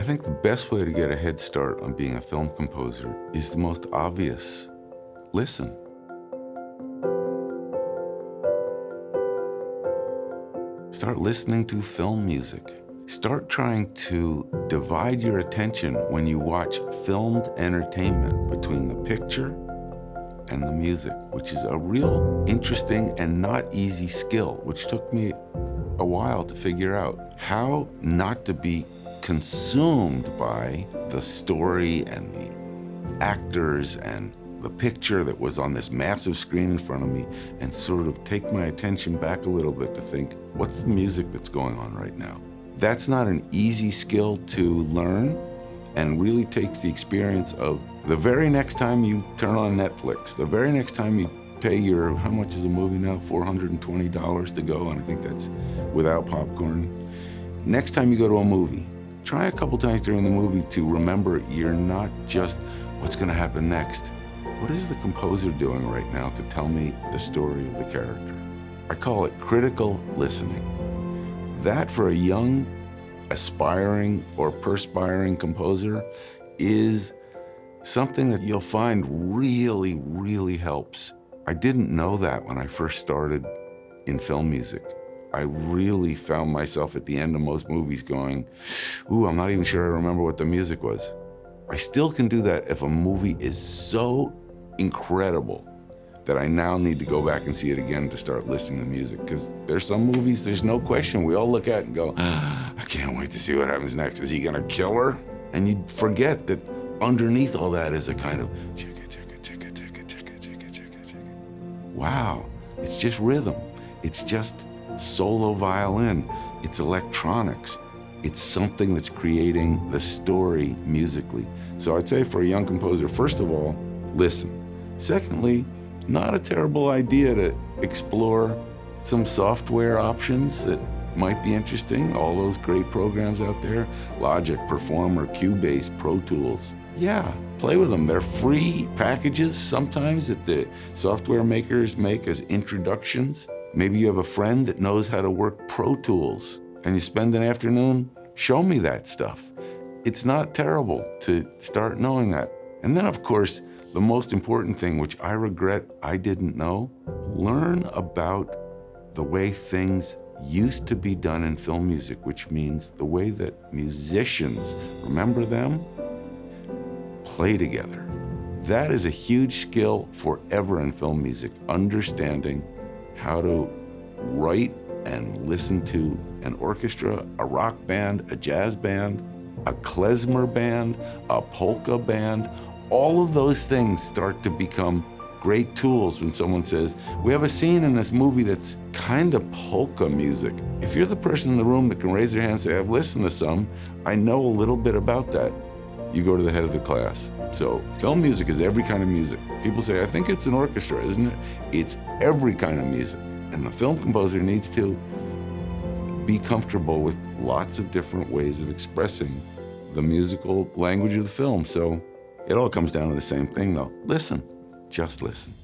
think the best way to get a head start on being a film composer is the most obvious. Listen. Start listening to film music. Start trying to divide your attention when you watch filmed entertainment between the picture and the music, which is a real interesting and not easy skill, which took me a while to figure out how not to be consumed by the story and the actors and the picture that was on this massive screen in front of me, and sort of take my attention back a little bit to think, what's the music that's going on right now? That's not an easy skill to learn, and really takes the experience of the very next time you turn on Netflix, the very next time you pay your, how much is a movie now? $420 to go, and I think that's without popcorn. Next time you go to a movie, try a couple times during the movie to remember you're not just what's gonna happen next. What is the composer doing right now to tell me the story of the character? I call it critical listening. That, for a young, aspiring or perspiring composer, is something that you'll find really, really helps. I didn't know that when I first started in film music. I really found myself at the end of most movies going, ooh, I'm not even sure I remember what the music was. I still can do that if a movie is so incredible that I now need to go back and see it again to start listening to music. Because there's some movies, there's no question, we all look at and go, I can't wait to see what happens next. Is he gonna kill her? And you forget that underneath all that is a kind of chicka, chicka, chicka, chicka, chicka, chicka, chicka, chicka. Wow, it's just rhythm. It's just solo violin. It's electronics. It's something that's creating the story musically. So I'd say for a young composer, first of all, listen. Secondly, not a terrible idea to explore some software options that might be interesting. All those great programs out there, Logic, Performer, Cubase, Pro Tools. Yeah, play with them. They're free packages sometimes that the software makers make as introductions. Maybe you have a friend that knows how to work Pro Tools and you spend an afternoon, show me that stuff. It's not terrible to start knowing that. And then, of course, the most important thing, which I regret I didn't know, learn about the way things used to be done in film music, which means the way that musicians, remember them, play together. That is a huge skill forever in film music, understanding how to write and listen to an orchestra, a rock band, a jazz band, a klezmer band, a polka band. All of those things start to become great tools when someone says, we have a scene in this movie that's kind of polka music. If you're the person in the room that can raise their hand and say, I've listened to some, I know a little bit about that, you go to the head of the class. So film music is every kind of music. People say, I think it's an orchestra, isn't it? It's every kind of music. And the film composer needs to be comfortable with lots of different ways of expressing the musical language of the film. So it all comes down to the same thing, though. Listen, just listen.